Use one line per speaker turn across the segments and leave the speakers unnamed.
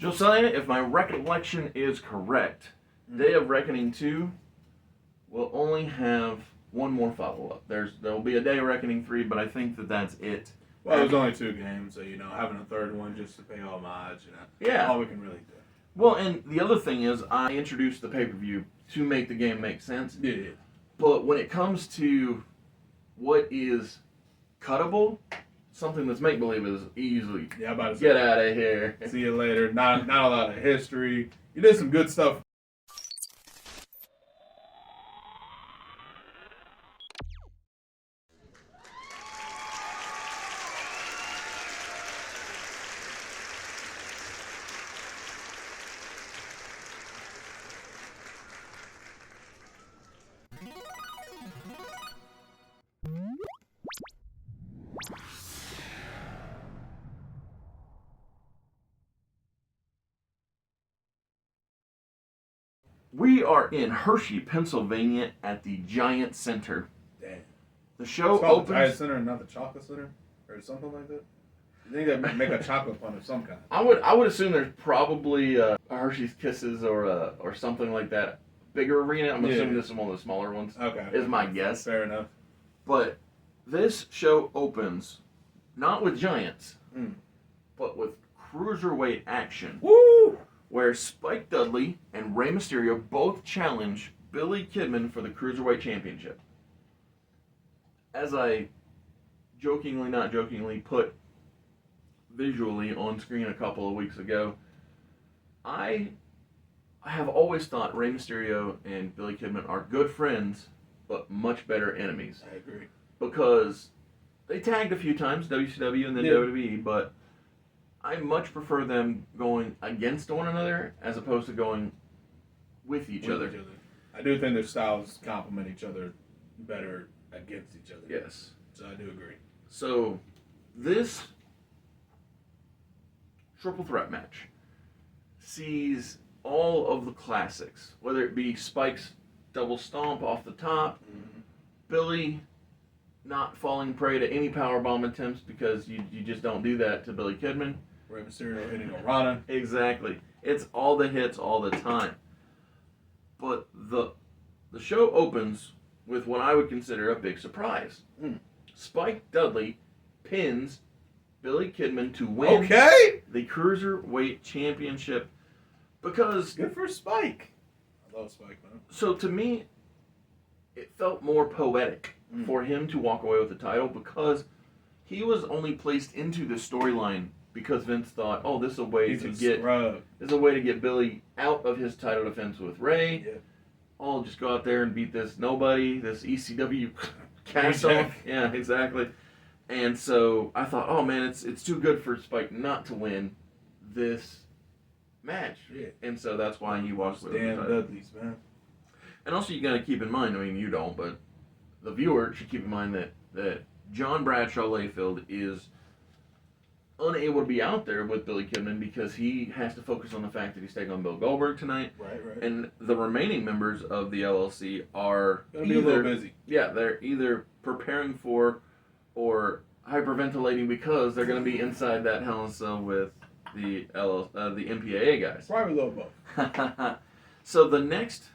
Josiah, if my recollection is correct, Day of Reckoning 2 will only have one more follow-up. There will be a Day of Reckoning 3, but I think that's it.
Well, there's only 2 games, so, having a third one just to pay homage,
yeah.
all we can really do.
Well, and the other thing is, I introduced the pay-per-view to make the game make sense.
Yeah.
But when it comes to what is cuttable, something that's make-believe is easily
about to
get out of here.
See you later. Not a lot of history. You did some good stuff.
We are in Hershey, Pennsylvania at the Giant Center.
Damn.
The show
it's called
opens...
the Giant Center and not the Chocolate Center? Or something like that? I think they make a chocolate fun of some kind.
I would assume there's probably a Hershey's Kisses or something like that. Bigger arena. I'm assuming this is one of the smaller ones.
Okay.
Is my guess.
Fair enough.
But this show opens not with giants, but with cruiserweight action.
Woo!
Where Spike Dudley and Rey Mysterio both challenge Billy Kidman for the Cruiserweight Championship. As I jokingly, not jokingly, put visually on screen a couple of weeks ago, I have always thought Rey Mysterio and Billy Kidman are good friends, but much better enemies.
I agree.
Because they tagged a few times, WCW and then WWE, but I much prefer them going against one another as opposed to going with each other.
I do think their styles complement each other better against each other.
Yes.
So I do agree.
So this triple threat match sees all of the classics, whether it be Spike's double stomp off the top, Billy not falling prey to any powerbomb attempts because you just don't do that to Billy Kidman.
Rey Mysterio hitting a Rana.
Exactly. It's all the hits all the time. But the show opens with what I would consider a big surprise. Spike Dudley pins Billy Kidman to win the Cruiserweight Championship because...
Good for Spike. I love Spike, man.
So to me, it felt more poetic for him to walk away with the title because he was only placed into the storyline because Vince thought, oh, this is a way to get Billy out of his title defense with Ray.
Yeah.
I'll just go out there and beat this nobody, this ECW cast off. Yeah, exactly. And so I thought, oh man, it's too good for Spike not to win this match.
Yeah.
And so that's why he walks away with the
Damn
title.
Dudleys, man.
And also you got to keep in mind, I mean you don't, but the viewer should keep in mind that John Bradshaw Layfield is unable to be out there with Billy Kidman because he has to focus on the fact that he's taking on Bill Goldberg tonight.
Right.
And the remaining members of the LLC are
Gonna be a little busy.
Yeah, they're either preparing for or hyperventilating because they're going to be inside that Hell in a Cell with the MPAA guys.
Probably a little both.
So the next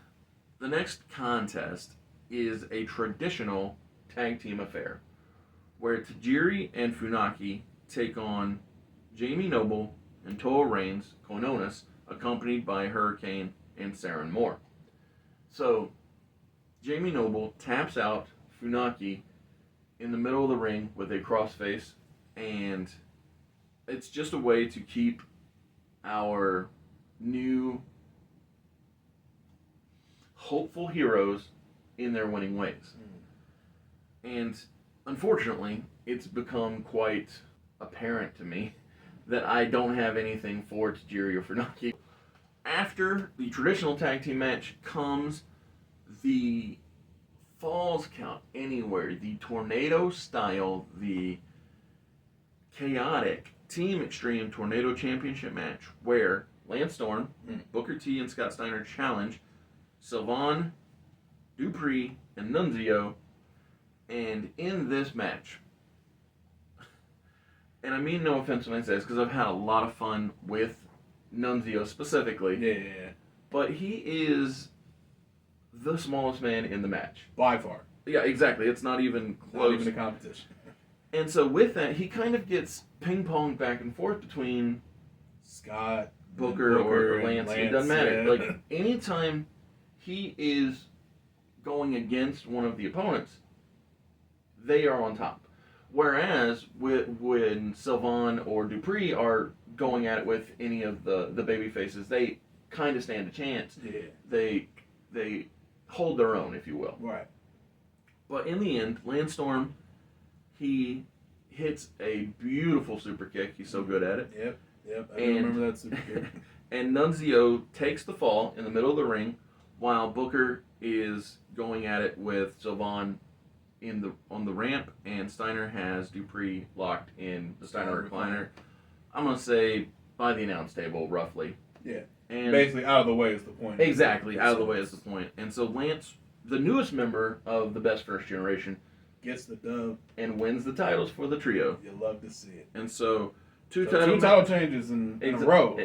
contest is a traditional tag team affair where Tajiri and Funaki take on Jamie Noble and Toa Reigns, Kononis, accompanied by Hurricane and Saren Moore. So, Jamie Noble taps out Funaki in the middle of the ring with a crossface, and it's just a way to keep our new hopeful heroes in their winning ways. And unfortunately, it's become quite apparent to me that I don't have anything for Tajiri or Funaki. After the traditional tag team match comes the Falls Count Anywhere, the tornado style, the chaotic Team Extreme Tornado Championship match where Lance Storm, Booker T, and Scott Steiner challenge Sylvain, Dupree, and Nunzio. And in this match, and I mean no offense when I say this, because I've had a lot of fun with Nunzio specifically.
Yeah.
But he is the smallest man in the match.
By far.
Yeah, exactly. It's not even close.
Not even a competition.
And so with that, he kind of gets ping-ponged back and forth between
Scott,
Booker or Lance. It doesn't matter.
Yeah.
Like, anytime he is going against one of the opponents, they are on top. Whereas when Sylvain or Dupree are going at it with any of the baby faces, they kind of stand a chance.
Yeah.
They hold their own, if you will.
Right.
But in the end, Landstorm, he hits a beautiful super kick. He's so good at it.
Yep. I remember that super kick.
And Nunzio takes the fall in the middle of the ring while Booker is going at it with Sylvain on the ramp, and Steiner has Dupree locked in the Steiner recliner. I'm going to say by the announce table, roughly.
Yeah.
And
basically, out of the way is the point.
Exactly, out of the way is the point. And so Lance, the newest member of the Best First Generation,
gets the dub
and wins the titles for the trio.
You love to see it.
And so
two title changes in a row.
On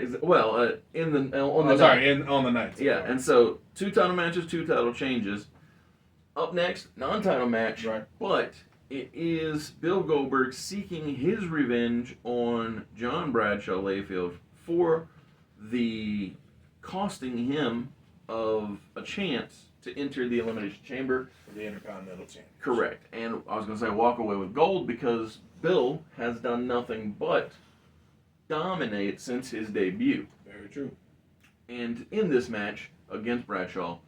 the
night.
Yeah, and so 2 title matches, 2 title changes. Up next, non-title match.
Right.
But it is Bill Goldberg seeking his revenge on John Bradshaw Layfield for the costing him of a chance to enter the Elimination Chamber.
For the Intercontinental Championship.
Correct. And I was going to say walk away with gold because Bill has done nothing but dominate since his debut.
Very true.
And in this match against Bradshaw,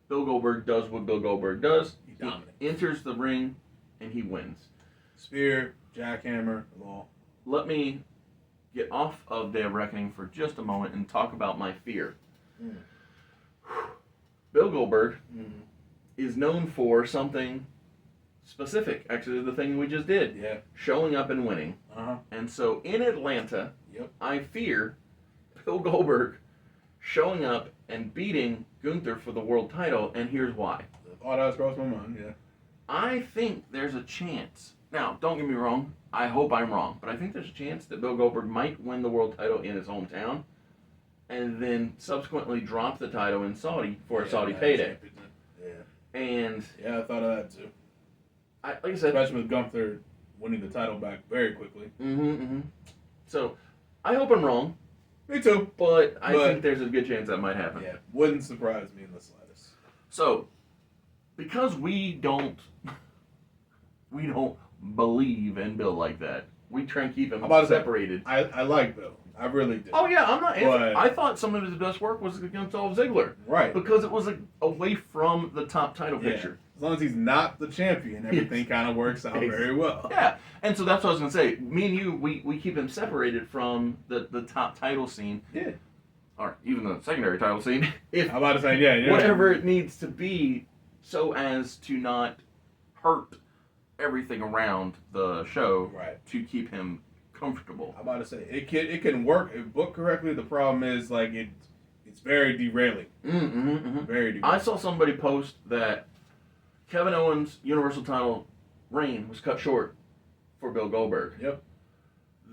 Bill Goldberg does what Bill Goldberg does.
He dominates.
Enters the ring and he wins.
Spear, jackhammer, law.
Let me get off of Day of Reckoning for just a moment and talk about my fear. Bill Goldberg is known for something specific. Actually, the thing we just did.
Yeah.
Showing up and winning. And so in Atlanta, I fear Bill Goldberg showing up and beating Gunther for the world title, and here's why.
Oh, that's crossed my mind, yeah.
I think there's a chance. Now, don't get me wrong. I hope I'm wrong. But I think there's a chance that Bill Goldberg might win the world title in his hometown and then subsequently drop the title in Saudi for a Saudi payday.
Yeah.
And
yeah, I thought of that too.
Like I said,
especially with Gunther winning the title back very quickly.
So, I hope I'm wrong.
Me too.
But I think there's a good chance that might happen.
Yeah, wouldn't surprise me in the slightest.
So, because we don't believe in Bill like that, we try and keep him separated.
I like Bill. I really did.
Oh yeah, I'm not. I thought some of his best work was against Dolph Ziggler.
Right.
Because it was away from the top title picture.
As long as he's not the champion, everything kind of works out very well.
Yeah, and so that's what I was going to say. Me and you, we keep him separated from the top title scene.
Yeah.
Or even the secondary title scene.
I'm about to say, yeah.
Whatever it needs to be so as to not hurt everything around the show to keep him comfortable.
I'm about to say, it can work if booked correctly. The problem is, like, it's very derailing. Very derailing.
I saw somebody post that Kevin Owens' Universal title reign was cut short for Bill Goldberg.
Yep.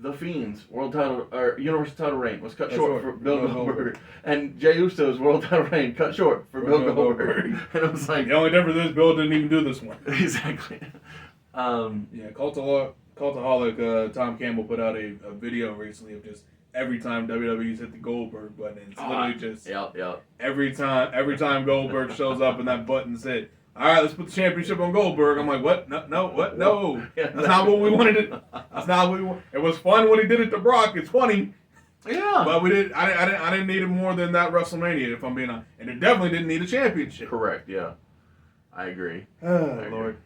The Fiend's world title or Universal title reign was cut short for Bill Goldberg. And Jey Uso's world title reign cut short for Bill Goldberg. And it was like,
the only difference is Bill didn't even do this one.
Exactly.
Cultaholic Tom Campbell put out a video recently of just every time WWE's hit the Goldberg button. It's literally just every time Goldberg shows up and that button's hit. All right, let's put the championship on Goldberg. I'm like, what? No, what? No. That's not what we wanted it. That's not what we want. It was fun when he did it to Brock. It's funny.
Yeah.
But we didn't. I didn't need it more than that WrestleMania, if I'm being honest. And it definitely didn't need a championship.
Correct. Yeah. I agree.
Lord.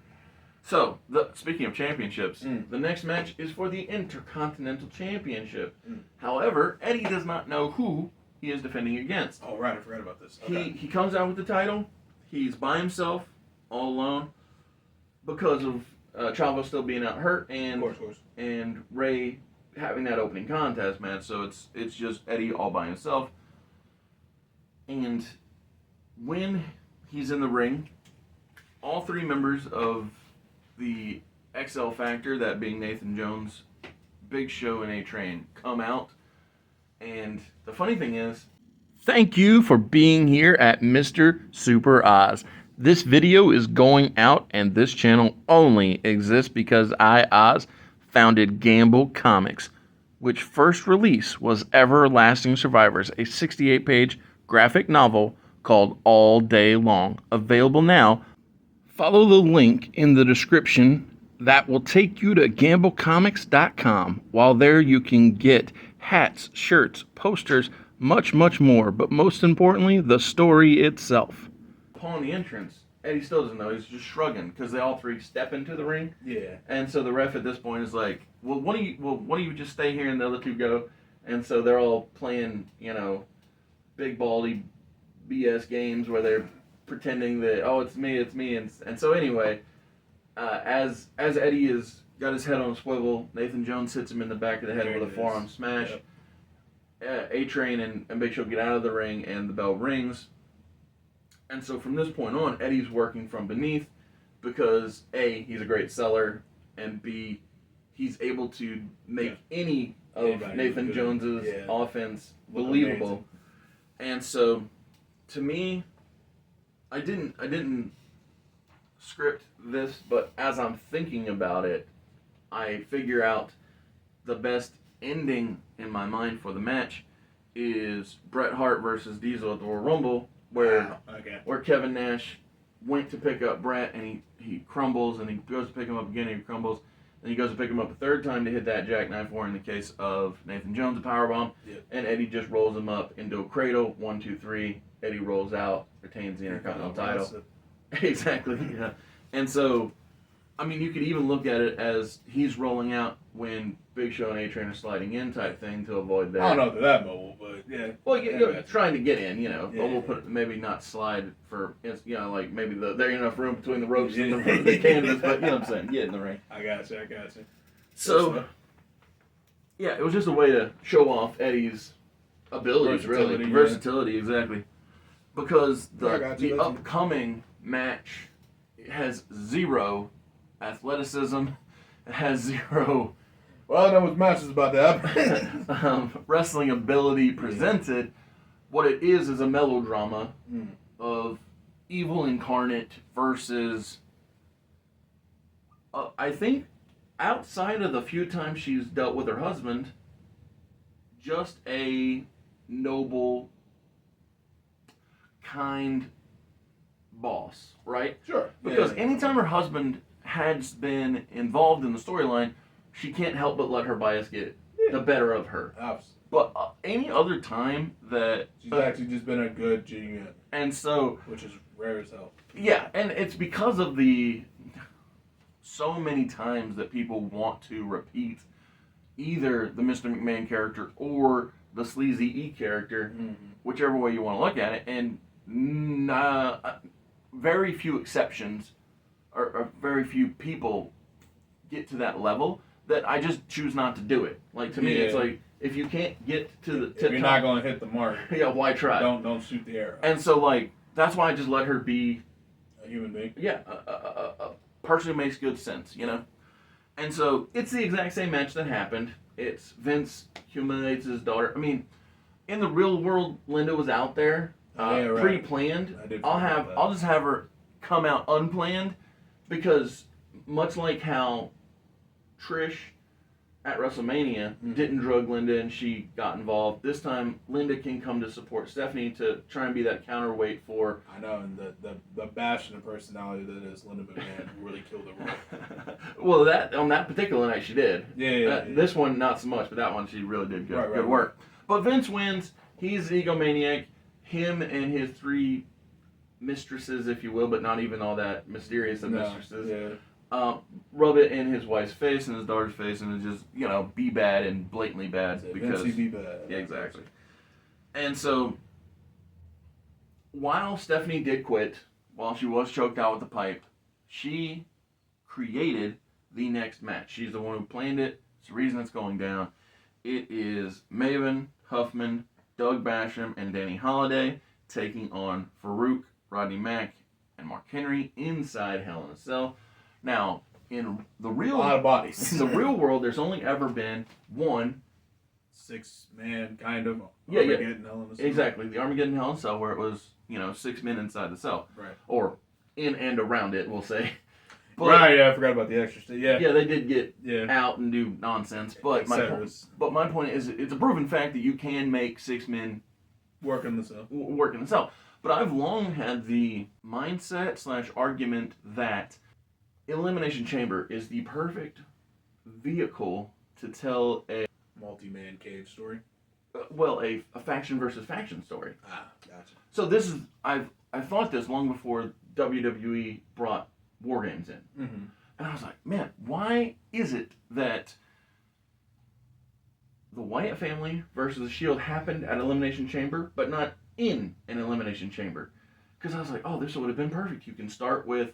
So, speaking of championships, the next match is for the Intercontinental Championship. However, Eddie does not know who he is defending against.
Oh, right. I forgot about this. Okay.
He comes out with the title. He's by himself, all alone, because of Chavo still being out hurt and
of course.
And Ray having that opening contest match. So it's just Eddie all by himself. And when he's in the ring, all 3 members of the XL Factor, that being Nathan Jones, Big Show, and A-Train, come out And the funny thing is, thank you for being here at Mr. Super Oz. This video is going out, and this channel only exists because I, Oz, founded Gamble Comics, which first release was Everlasting Survivors, a 68-page graphic novel called All Day Long. Available now. Follow the link in the description that will take you to gamblecomics.com. While there, you can get hats, shirts, posters, much, much more. But most importantly, the story itself. Upon the entrance, Eddie still doesn't know. He's just shrugging because they all three step into the ring.
Yeah.
And so the ref at this point is like, well, one of you just stay here and the other two go. And so they're all playing, big baldy BS games where they're pretending that, oh, it's me. And so anyway, as Eddie has got his head on a swivel, Nathan Jones hits him in the back of the head with a forearm smash. Yep. A-Train and Big Show get out of the ring, and the bell rings. And so from this point on, Eddie's working from beneath because A, he's a great seller, and B, he's able to make any of Nathan Jones's offense believable. And so, to me, I didn't script this, but as I'm thinking about it, I figure out the best ending in my mind for the match is Bret Hart versus Diesel at the Royal Rumble, where Kevin Nash went to pick up Bret and he crumbles, and he goes to pick him up again and he crumbles, and he goes to pick him up a third time to hit that jackknife, or in the case of Nathan Jones, a powerbomb, and Eddie just rolls him up into a cradle, 1, 2, 3, Eddie rolls out, retains the Intercontinental title. Exactly, yeah. And so, I mean, you could even look at it as he's rolling out when Big Show and A-Train are sliding in type thing to avoid that.
I don't know if they're that mobile, but yeah.
Well, you're trying to get in, but we'll put maybe not slide for, like maybe there ain't enough room between the ropes and the canvas, but you know what I'm saying, get in the ring.
I got you.
So, yeah, it was just a way to show off Eddie's abilities, versatility, exactly. Because the upcoming match has zero athleticism, it has zero.
Well, I know what match is about to happen.
Wrestling ability presented. What it is a melodrama of evil incarnate versus. I think outside of the few times she's dealt with her husband, just a noble, kind boss, right?
Sure.
Because anytime her husband has been involved in the storyline, she can't help but let her bias get the better of her.
Absolutely.
But any other time that
she's actually just been a good GM,
and so
which is rare as hell.
Yeah, and it's because of the so many times that people want to repeat either the Mr. McMahon character or the sleazy E character, whichever way you want to look at it, and very few exceptions or very few people get to that level that I just choose not to do it. Like, to me, it's like, if you can't get to the tip
if you're not going to hit the mark,
why try?
Don't shoot the arrow.
And so, like, that's why I just let her be
a human being.
Yeah, a person who makes good sense, And so it's the exact same match that happened. It's Vince humiliates his daughter. I mean, in the real world, Linda was out there, pre-planned. I'll just have her come out unplanned, because much like how Trish at WrestleMania didn't drug Linda and she got involved, this time Linda can come to support Stephanie to try and be that counterweight for.
I know, and the bastion of personality that is Linda McMahon really killed the role.
Well, that on that particular night she did.
Yeah.
This one not so much, but that one she really did good work. But Vince wins. He's an egomaniac. Him and his 3 mistresses, if you will, but not even all that mysterious of mistresses. Rub it in his wife's face and his daughter's face, and it's just, be bad and blatantly bad. Because
be bad.
Yeah, exactly. And so, while Stephanie did quit, while she was choked out with the pipe, she created the next match. She's the one who planned it. It's the reason it's going down. It is Maven, Huffman, Doug Basham, and Danny Holiday taking on Farouk, Rodney Mack, and Mark Henry inside Hell in a Cell. Now, in the real
a lot of bodies.
In the real world, there's only ever been one
6-man kind of.
Yeah.
Armageddon Hell in a Cell.
Exactly, the Armageddon Hell in a Cell, where it was 6 men inside the cell,
right,
or in and around it, we'll say.
But, right, yeah, I forgot about the extra. Yeah,
they did get out and do nonsense, but my point is, it's a proven fact that you can make 6 men
work in the cell.
But I've long had the mindset / argument that Elimination Chamber is the perfect vehicle to tell a
multi-man cage story.
A faction versus faction story.
Gotcha.
So this is I thought this long before WWE brought War Games in.
Mm-hmm.
And I was like, man, why is it that the Wyatt family versus the Shield happened at Elimination Chamber, but not in an Elimination Chamber? Because I was like, oh, this would have been perfect. You can start with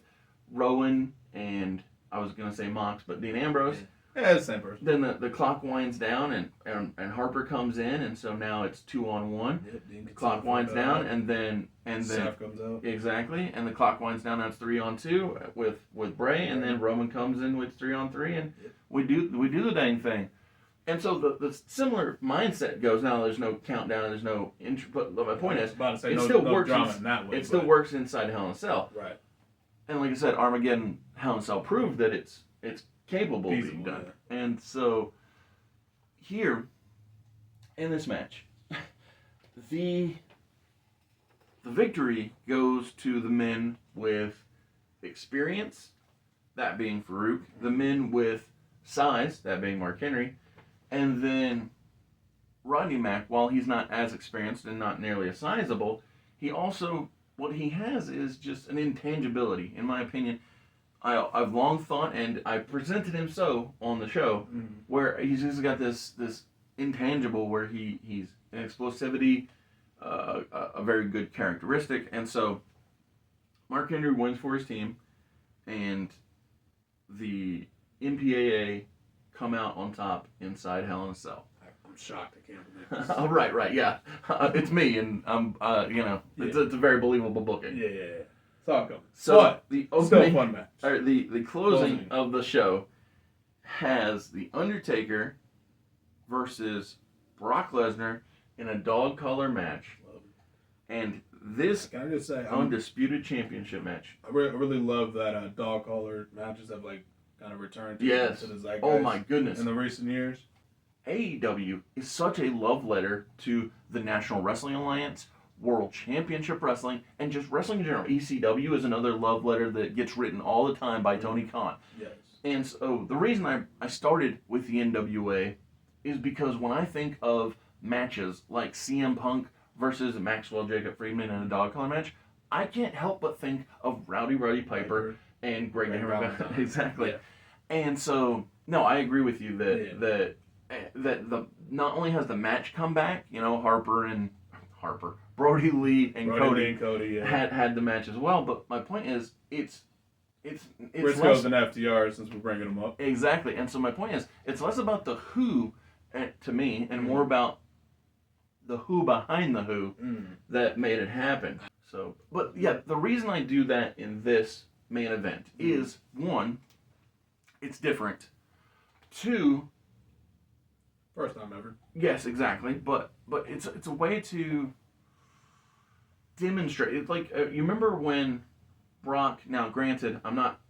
Rowan and, I was going to say Mox, but Dean Ambrose.
Yeah, it's the same person.
Then the clock winds down and Harper comes in, and so now it's 2-on-1.
Yep,
the clock winds down, and then
Seth comes out.
Exactly, and the clock winds down. Now it's 3-on-2 with Bray, and then Roman comes in with 3-on-3, and we do the dang thing. And so the similar mindset goes. Now there's no countdown, and there's no intro. But my point is, it still works. It still works inside Hell in a Cell.
Right.
And like I said, Armageddon Hell in a Cell proved that it's capable of being done. Yeah. And so here in this match, the victory goes to the men with experience, that being Farouk, the men with size, that being Mark Henry, and then Rodney Mack, while he's not as experienced and not nearly as sizable, he also, what he has is just an intangibility, in my opinion. I've long thought, and I presented him so on the show, where he's just got this intangible where he's an explosivity, a very good characteristic, and so Mark Henry wins for his team, and the MPAA come out on top inside Hell in a Cell.
I'm shocked. I can't believe this.
Oh, right, yeah. It's me, and it's a very believable booking.
Yeah. So
the
opening, still fun match.
The closing of the show has The Undertaker versus Brock Lesnar in a dog collar match. And this
can I just say,
undisputed championship match.
I really love that dog collar matches have kind of returned to the zeitgeist.
Oh my goodness.
In the recent years.
AEW is such a love letter to the National Wrestling Alliance, World Championship Wrestling, and just wrestling in general. ECW is another love letter that gets written all the time by Tony Khan.
Yes.
And so the reason I started with the NWA is because when I think of matches like CM Punk versus Maxwell Jacob Friedman in a dog collar match, I can't help but think of Rowdy Piper and Greg Valentine. Exactly. Yeah. And so, no, I agree with you that the not only has the match come back, Brody Lee and Cody had the match as well, but my point is, it's
Briscoes and FTR, since we're bringing them up.
Exactly, and so my point is, it's less about the who, to me, and more about the who behind the who that made it happen. So, but yeah, the reason I do that in this main event is, one, it's different. Two,
first time ever.
Yes, exactly, but it's a way to demonstrate. It's like you remember when Brock. Now, granted, I'm not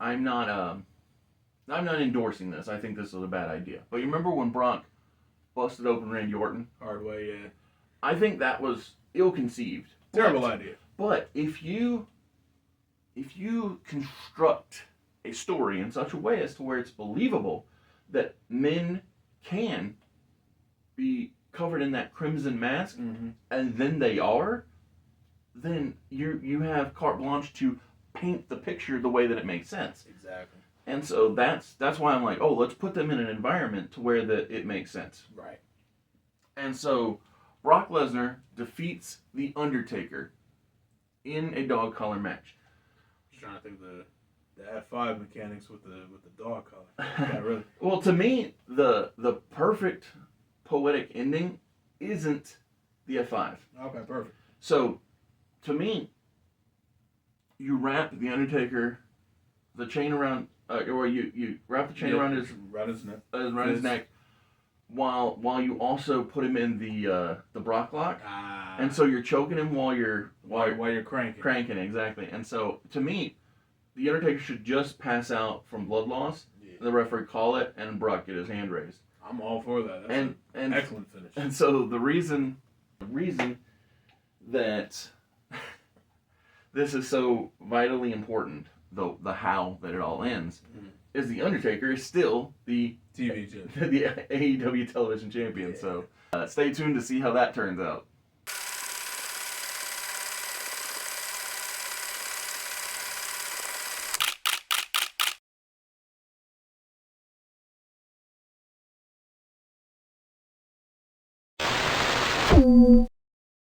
endorsing this. I think this was a bad idea. But you remember when Brock busted open Randy Orton?
Hard way, yeah.
I think that was ill-conceived.
Terrible idea.
But if you construct a story in such a way as to where it's believable that men can be covered in that crimson mask, and then they are, then you have carte blanche to paint the picture the way that it makes sense.
Exactly.
And so that's why I'm like, oh, let's put them in an environment to where it makes sense.
Right.
And so Brock Lesnar defeats The Undertaker in a dog collar match.
Just trying to think of the F5 mechanics with the dog collar. Yeah, really.
Well, to me, the perfect poetic ending isn't the F5.
Okay, perfect.
So, to me, you wrap The Undertaker, the chain around, or you wrap the chain around his
neck.
Around his neck. while you also put him in the Brock lock, and so you're choking him while you're
cranking.
Exactly. And so to me, the Undertaker should just pass out from blood loss. Yeah. The referee call it, and Brock get his hand raised.
I'm all for that. That's an excellent finish.
And so the reason that this is so vitally important, though the how that it all ends, is the Undertaker is still the
TV champion,
the AEW television champion. Yeah. So stay tuned to see how that turns out.